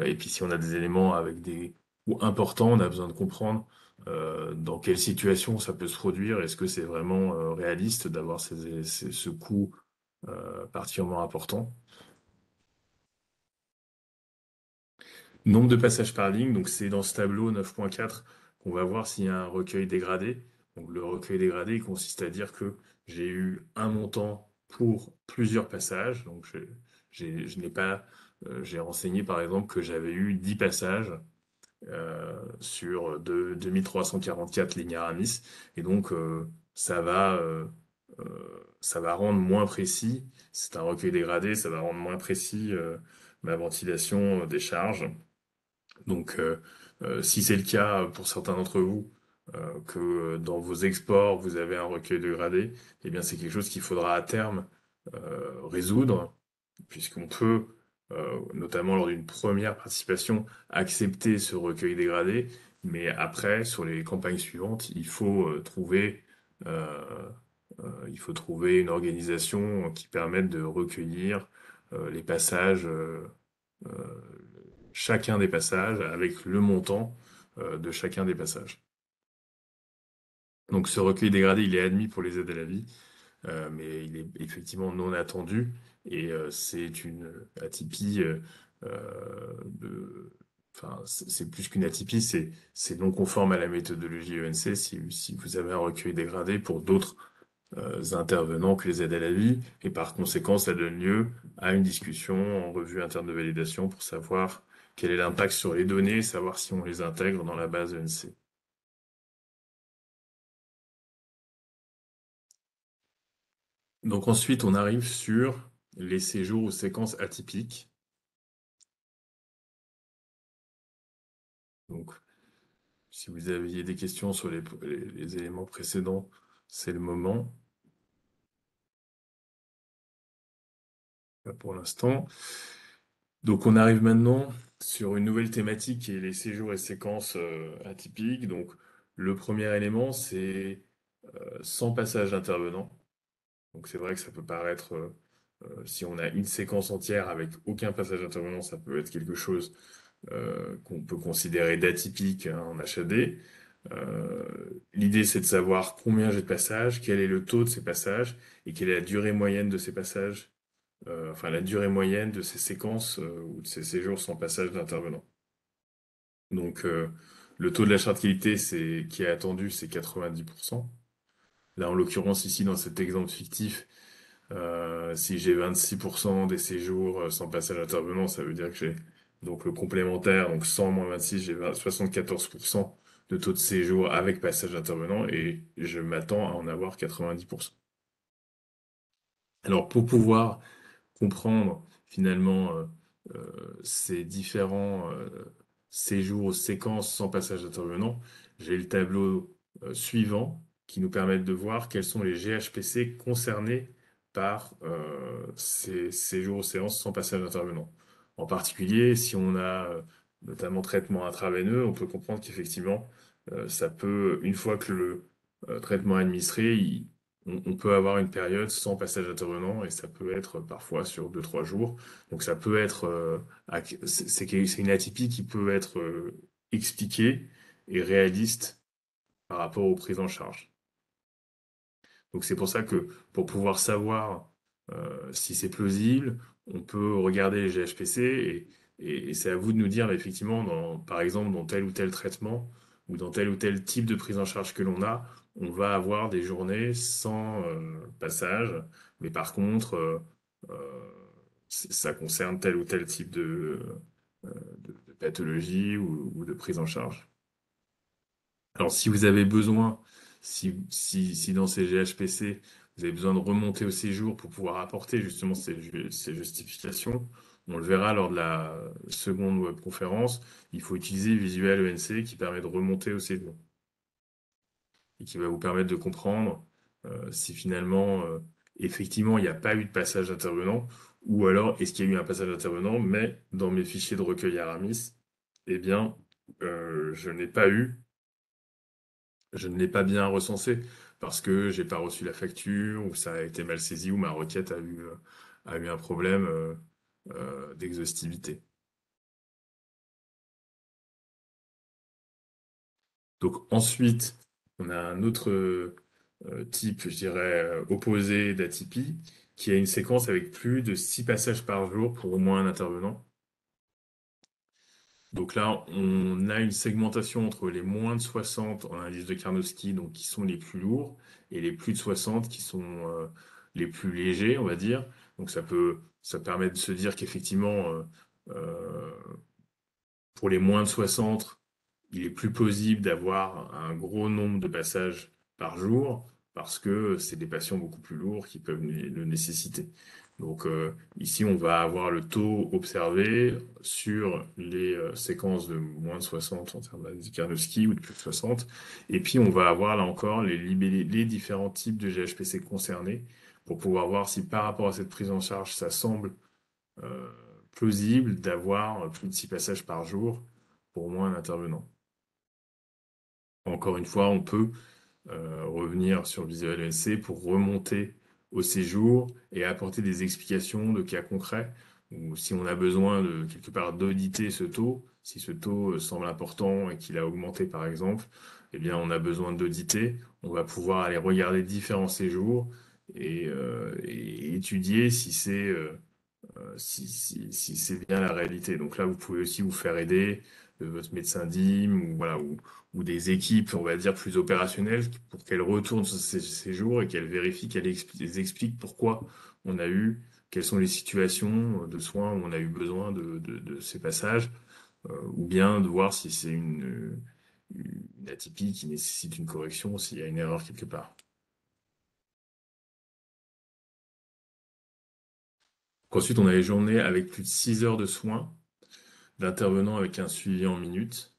Et puis si on a des éléments avec des coûts importants, on a besoin de comprendre dans quelle situation ça peut se produire. Est-ce que c'est vraiment réaliste d'avoir ce coût particulièrement important? Nombre de passages par ligne, donc c'est dans ce tableau 9.4 qu'on va voir s'il y a un recueil dégradé. Donc le recueil dégradé il consiste à dire que j'ai eu un montant pour plusieurs passages. Donc je n'ai pas, j'ai renseigné par exemple que j'avais eu 10 passages sur 2344 lignes Aramis. Et donc ça va rendre moins précis. C'est un recueil dégradé, ça va rendre moins précis ma ventilation des charges. Donc, si c'est le cas pour certains d'entre vous, que dans vos exports, vous avez un recueil dégradé, eh bien, c'est quelque chose qu'il faudra à terme résoudre, puisqu'on peut, notamment lors d'une première participation, accepter ce recueil dégradé, mais après, sur les campagnes suivantes, il faut trouver une organisation qui permette de recueillir les passages euh, chacun des passages avec le montant de chacun des passages. Donc ce recueil dégradé, il est admis pour les aides à la vie, mais il est effectivement non attendu et c'est une atypie de... Enfin, c'est plus qu'une atypie, c'est non conforme à la méthodologie ENC si vous avez un recueil dégradé pour d'autres intervenants que les aides à la vie, et par conséquent, ça donne lieu à une discussion en revue interne de validation pour savoir quel est l'impact sur les données, savoir si on les intègre dans la base ENC. Donc ensuite, on arrive sur les séjours ou séquences atypiques. Donc, si vous aviez des questions sur les éléments précédents, c'est le moment. Pas pour l'instant. Donc, on arrive maintenant sur une nouvelle thématique qui est les séjours et séquences atypiques. Donc, le premier élément, c'est sans passage d'intervenant. Donc, c'est vrai que ça peut paraître, si on a une séquence entière avec aucun passage d'intervenant, ça peut être quelque chose qu'on peut considérer d'atypique hein, en HAD. Euh, L'idée, c'est de savoir combien j'ai de passages, quel est le taux de ces passages et quelle est la durée moyenne de ces passages, enfin la durée moyenne de ces séquences ou de ces séjours sans passage d'intervenant. Donc, le taux de la charte qualité qui est attendu, c'est 90%. Là, en l'occurrence, ici, dans cet exemple fictif, si j'ai 26% des séjours sans passage intervenant, ça veut dire que j'ai donc le complémentaire, donc 100 moins 26, j'ai 74% de taux de séjour avec passage intervenant et je m'attends à en avoir 90%. Alors pour pouvoir comprendre finalement ces différents séjours, séquences sans passage d'intervenant, j'ai le tableau suivant qui nous permet de voir quels sont les GHPC concernés par ces séjours, séances sans passage d'intervenant. En particulier, si on a notamment traitement intraveineux, on peut comprendre qu'effectivement, ça peut, une fois que le traitement est administré, on peut avoir une période sans passage intervenant et ça peut être parfois sur 2, 3 jours. Donc ça peut être, c'est une atypie qui peut être expliquée et réaliste par rapport aux prises en charge. Donc c'est pour ça que pour pouvoir savoir si c'est plausible, on peut regarder les GHPC et c'est à vous de nous dire effectivement, par exemple, dans tel ou tel traitement ou dans tel ou tel type de prise en charge que l'on a, on va avoir des journées sans passage, mais par contre, ça concerne tel ou tel type de pathologie ou de prise en charge. Alors, si vous avez besoin, si dans ces GHPC, vous avez besoin de remonter au séjour pour pouvoir apporter justement ces justifications, on le verra lors de la seconde webconférence, il faut utiliser Visual ENC qui permet de remonter au séjour et qui va vous permettre de comprendre si finalement effectivement, il n'y a pas eu de passage d'intervenant, ou alors est-ce qu'il y a eu un passage d'intervenant, mais dans mes fichiers de recueil Aramis, eh bien, je n'ai pas eu, je ne l'ai pas bien recensé parce que j'ai pas reçu la facture, ou ça a été mal saisi, ou ma requête a eu un problème d'exhaustivité. Donc ensuite, on a un autre type, je dirais, opposé d'Atipi, qui a une séquence avec plus de 6 passages par jour pour au moins un intervenant. Donc là, on a une segmentation entre les moins de 60 en indice de Karnowski, donc qui sont les plus lourds, et les plus de 60 qui sont les plus légers, on va dire. Donc ça permet de se dire qu'effectivement, euh, pour les moins de 60, il est plus plausible d'avoir un gros nombre de passages par jour parce que c'est des patients beaucoup plus lourds qui peuvent le nécessiter. Donc ici, on va avoir le taux observé sur les séquences de moins de 60 en termes de Karnowski ou de plus de 60. Et puis, on va avoir là encore les différents types de GHPC concernés pour pouvoir voir si par rapport à cette prise en charge, ça semble euh, plausible d'avoir plus de 6 passages par jour pour au moins un intervenant. Encore une fois, on peut revenir sur Visual ENC pour remonter au séjour et apporter des explications de cas concrets, ou si on a besoin de quelque part d'auditer ce taux, si ce taux semble important et qu'il a augmenté par exemple, eh bien on a besoin d'auditer, on va pouvoir aller regarder différents séjours et étudier si c'est si c'est bien la réalité. Donc là, vous pouvez aussi vous faire aider de votre médecin DIM ou, voilà, ou des équipes, on va dire, plus opérationnelles pour qu'elles retournent sur ces jours et qu'elles vérifient, qu'elles expliquent pourquoi on a eu, quelles sont les situations de soins où on a eu besoin de ces passages, ou bien de voir si c'est une atypie qui nécessite une correction, s'il y a une erreur quelque part. Ensuite, on a les journées avec plus de 6 heures de soins d'intervenants avec un suivi en minutes.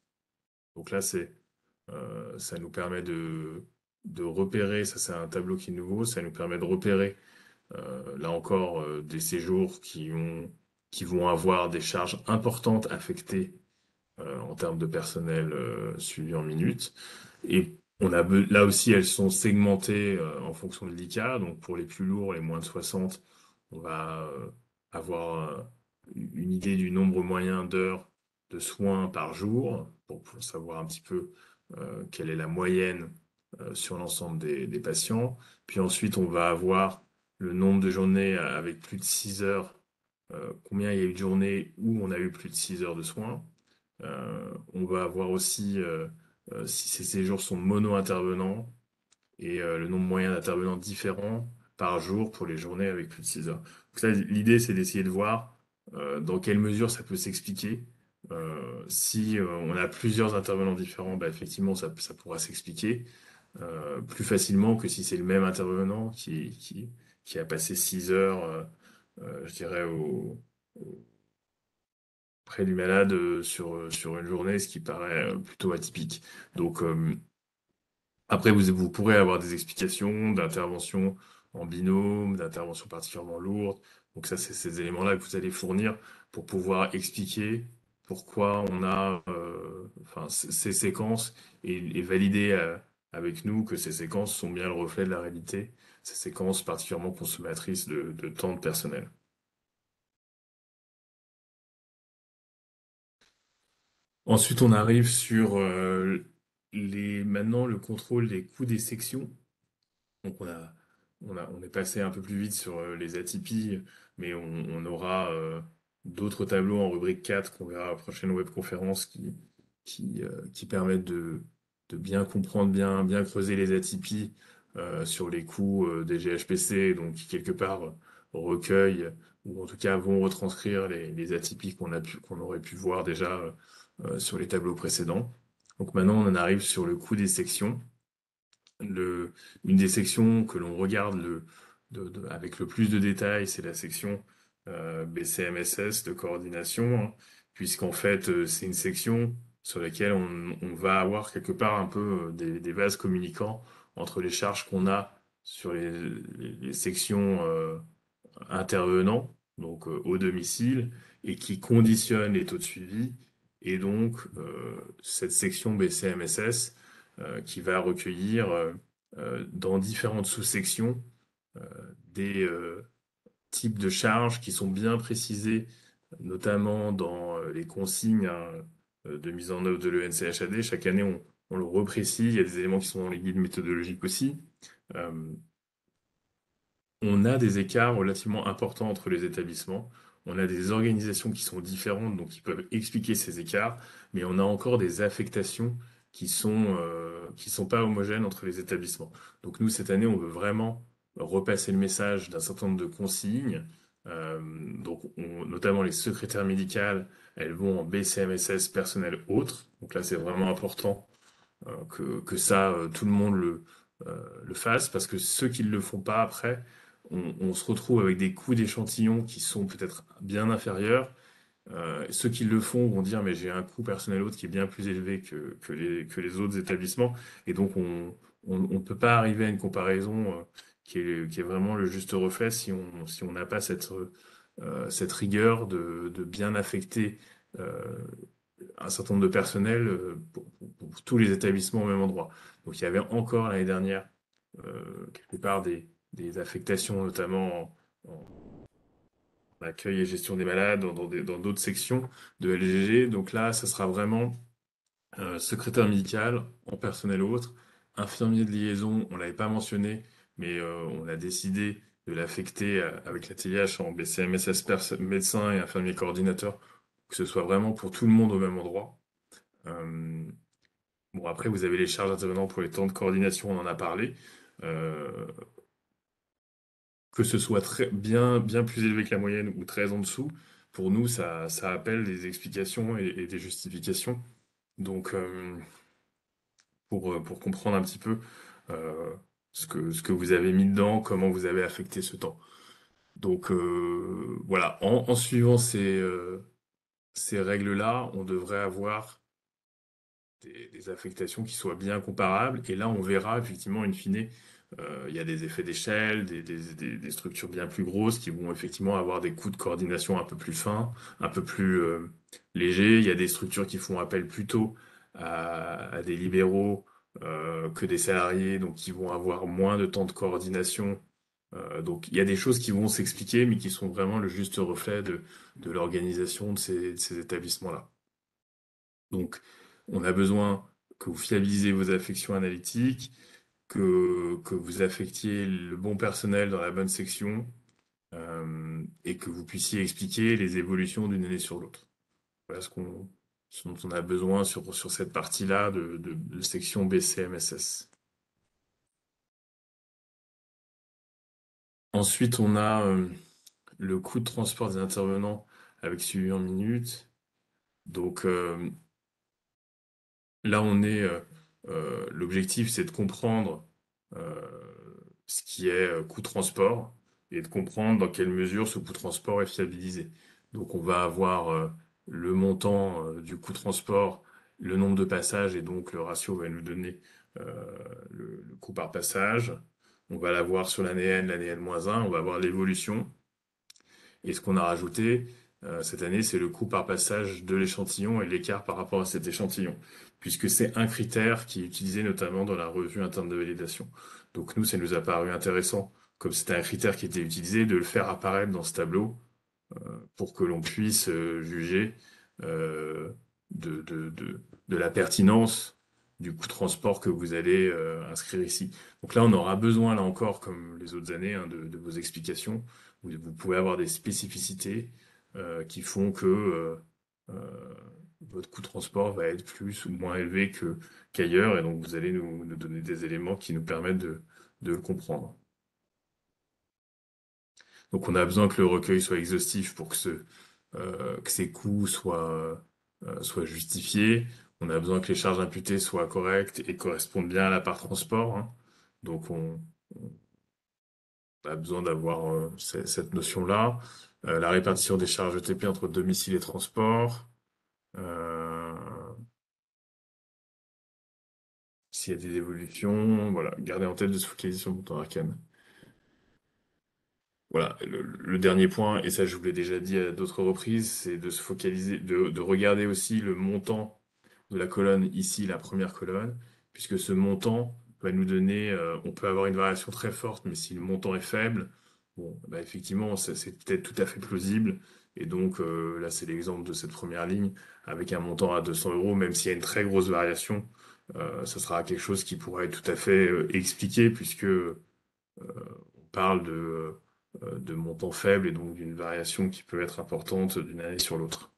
Donc là, ça nous permet de repérer, ça c'est un tableau qui est nouveau, ça nous permet de repérer, là encore, des séjours qui vont avoir des charges importantes affectées en termes de personnel suivi en minutes. Et là aussi, elles sont segmentées en fonction de l'ICA. Donc pour les plus lourds, les moins de 60, on va avoir une idée du nombre moyen d'heures de soins par jour pour savoir un petit peu quelle est la moyenne sur l'ensemble des patients. Puis ensuite, on va avoir le nombre de journées avec plus de 6 heures, combien il y a eu de journées où on a eu plus de 6 heures de soins. On va avoir aussi si ces séjours sont mono-intervenants et le nombre moyen d'intervenants différents par jour pour les journées avec plus de 6 heures. Donc ça, l'idée, c'est d'essayer de voir dans quelle mesure ça peut s'expliquer. Si on a plusieurs intervenants différents, bah, effectivement, ça pourra s'expliquer plus facilement que si c'est le même intervenant qui a passé 6 heures, je dirais, près du malade sur une journée, ce qui paraît plutôt atypique. Donc après, vous pourrez avoir des explications d'intervention en binôme, d'intervention particulièrement lourde. Donc ça, c'est ces éléments-là que vous allez fournir pour pouvoir expliquer pourquoi on a enfin, ces séquences et valider avec nous que ces séquences sont bien le reflet de la réalité, ces séquences particulièrement consommatrices de temps de personnel. Ensuite, on arrive sur maintenant le contrôle des coûts des sections. Donc on est passé un peu plus vite sur les atypies, mais on aura d'autres tableaux en rubrique 4 qu'on verra à la prochaine webconférence qui permettent de bien comprendre, bien creuser les atypies sur les coûts des GHPC, donc qui quelque part recueillent ou en tout cas vont retranscrire les atypies qu'on aurait pu voir déjà sur les tableaux précédents. Donc maintenant on en arrive sur le coût des sections le, une des sections que l'on regarde avec le plus de détails, c'est la section BCMSS de coordination, hein, puisqu'en fait, c'est une section sur laquelle on va avoir quelque part un peu des vases communicants entre les charges qu'on a sur les sections intervenants, donc au domicile, et qui conditionne les taux de suivi, et donc cette section BCMSS qui va recueillir dans différentes sous-sections euh, des types de charges qui sont bien précisés, notamment dans les consignes hein, de mise en œuvre de l'ENCHAD. Chaque année, on le reprécise, il y a des éléments qui sont dans les guides méthodologiques aussi. Euh, on a des écarts relativement importants entre les établissements. On a des organisations qui sont différentes, donc qui peuvent expliquer ces écarts, mais on a encore des affectations qui sont pas homogènes entre les établissements. Donc nous, cette année, on veut vraiment repasser le message d'un certain nombre de consignes. Euh, Notamment les secrétaires médicales, elles vont en BCMSS personnel autre. Donc là, c'est vraiment important que ça, tout le monde le fasse, parce que ceux qui ne le font pas après, on se retrouve avec des coûts d'échantillons qui sont peut-être bien inférieurs. Ceux qui le font vont dire mais j'ai un coût personnel autre qui est bien plus élevé que les autres établissements, et donc on peut pas arriver à une comparaison qui est vraiment le juste reflet si on n'a pas cette rigueur de bien affecter euh, un certain nombre de personnels pour tous les établissements au même endroit. Donc il y avait encore l'année dernière quelque part des affectations, notamment en accueil et gestion des malades, dans d'autres sections de LGG. Donc là, ça sera vraiment secrétaire médical en personnel autre, infirmier de liaison, on l'avait pas mentionné, mais on a décidé de l'affecter avec la TIH en BCMSS médecin et infirmier coordinateur, que ce soit vraiment pour tout le monde au même endroit. Euh, Bon, après, vous avez les charges intervenant pour les temps de coordination, on en a parlé. Euh, que ce soit bien plus élevé que la moyenne ou très en dessous, pour nous, ça appelle des explications et des justifications. Donc, pour comprendre un petit peu euh, ce que vous avez mis dedans, comment vous avez affecté ce temps. Donc, voilà, en suivant ces règles-là, on devrait avoir des affectations qui soient bien comparables. Et là, on verra effectivement, in fine, il y a des effets d'échelle, des structures bien plus grosses qui vont effectivement avoir des coûts de coordination un peu plus fins, un peu plus légers. Il y a des structures qui font appel plutôt à des libéraux que des salariés, donc qui vont avoir moins de temps de coordination. Donc il y a des choses qui vont s'expliquer, mais qui sont vraiment le juste reflet de l'organisation de ces établissements-là. Donc, on a besoin que vous fiabilisez vos affections analytiques, que vous affectiez le bon personnel dans la bonne section, et que vous puissiez expliquer les évolutions d'une année sur l'autre. Voilà ce dont on a besoin sur cette partie-là de section BCMSS. Ensuite, on a le coût de transport des intervenants avec suivi en minutes. Donc, là, l'objectif, c'est de comprendre euh, ce qui est coût transport et de comprendre dans quelle mesure ce coût transport est fiabilisé. Donc, on va avoir le montant du coût transport, le nombre de passages, et donc le ratio va nous donner le coût par passage. On va l'avoir sur l'année N-1, on va avoir l'évolution. Et ce qu'on a rajouté cette année, c'est le coût par passage de l'échantillon et l'écart par rapport à cet échantillon, puisque c'est un critère qui est utilisé notamment dans la revue interne de validation. Donc nous, ça nous a paru intéressant, comme c'était un critère qui était utilisé, de le faire apparaître dans ce tableau pour que l'on puisse juger euh, de, de, de, de la pertinence du coût de transport que vous allez inscrire ici. Donc là, on aura besoin, là encore, comme les autres années, hein, de vos explications. Vous pouvez avoir des spécificités qui font que euh, votre coût de transport va être plus ou moins élevé qu'ailleurs, et donc vous allez nous donner des éléments qui nous permettent de le comprendre. Donc on a besoin que le recueil soit exhaustif pour que ces coûts soient justifiés. On a besoin que les charges imputées soient correctes et correspondent bien à la part transport, hein. Donc on a besoin d'avoir cette notion-là. La répartition des charges ETP entre domicile et transport. Euh, s'il y a des évolutions, voilà, garder en tête de se focaliser sur le montant arcane. Voilà, le dernier point, et ça je vous l'ai déjà dit à d'autres reprises, c'est de se focaliser, de regarder aussi le montant de la colonne, ici la première colonne, puisque ce montant va nous donner, on peut avoir une variation très forte, mais si le montant est faible, bon, bah effectivement, c'est peut-être tout à fait plausible, et donc là c'est l'exemple de cette première ligne, avec un montant à 200 euros, même s'il y a une très grosse variation, ça sera quelque chose qui pourra être tout à fait expliqué, puisque on parle de montants faibles et donc d'une variation qui peut être importante d'une année sur l'autre.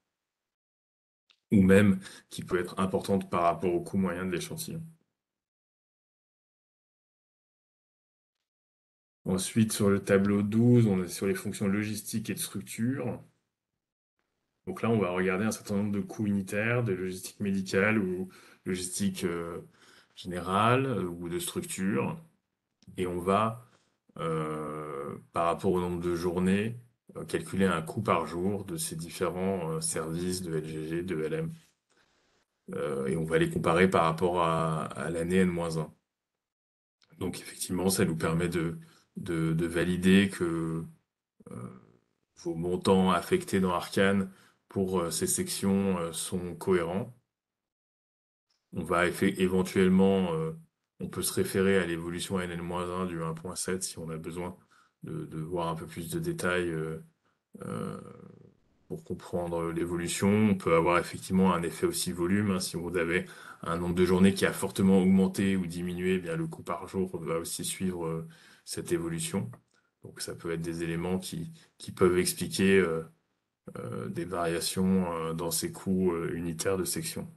Ou même qui peut être importante par rapport au coût moyen de l'échantillon. Ensuite, sur le tableau 12, on est sur les fonctions logistiques et de structure. Donc là, on va regarder un certain nombre de coûts unitaires, de logistique médicale ou logistique générale ou de structure. Et on va, par rapport au nombre de journées, calculer un coût par jour de ces différents services de LGG, de LM. Et on va les comparer par rapport à l'année N-1. Donc effectivement, ça nous permet de valider que vos montants affectés dans Arcane pour ces sections sont cohérents. On va éventuellement, on peut se référer à l'évolution NN-1 du 1.7 si on a besoin de voir un peu plus de détails euh, pour comprendre l'évolution. On peut avoir effectivement un effet aussi volume, hein. Si vous avez un nombre de journées qui a fortement augmenté ou diminué, eh bien le coût par jour va aussi suivre cette évolution. Donc ça peut être des éléments qui peuvent expliquer des variations dans ces coûts unitaires de section.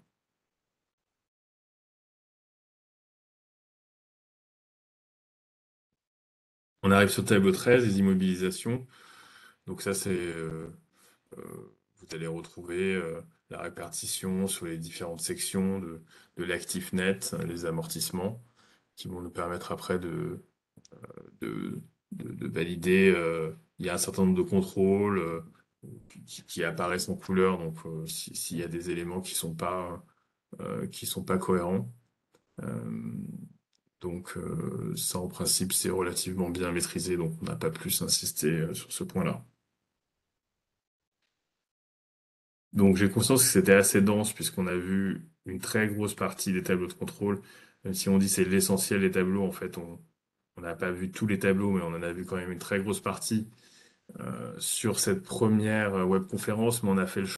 On arrive sur le tableau 13, les immobilisations. Donc ça, euh, vous allez retrouver la répartition sur les différentes sections de l'actif net, les amortissements, qui vont nous permettre après de, de valider. Il y a un certain nombre de contrôles qui apparaissent en couleur, donc s'il y a des éléments qui sont pas cohérents. Euh, donc ça, en principe, c'est relativement bien maîtrisé, donc on n'a pas plus insisté sur ce point-là. Donc j'ai conscience que c'était assez dense puisqu'on a vu une très grosse partie des tableaux de contrôle. Même si on dit c'est l'essentiel des tableaux, en fait on n'a pas vu tous les tableaux, mais on en a vu quand même une très grosse partie sur cette première webconférence, mais on a fait le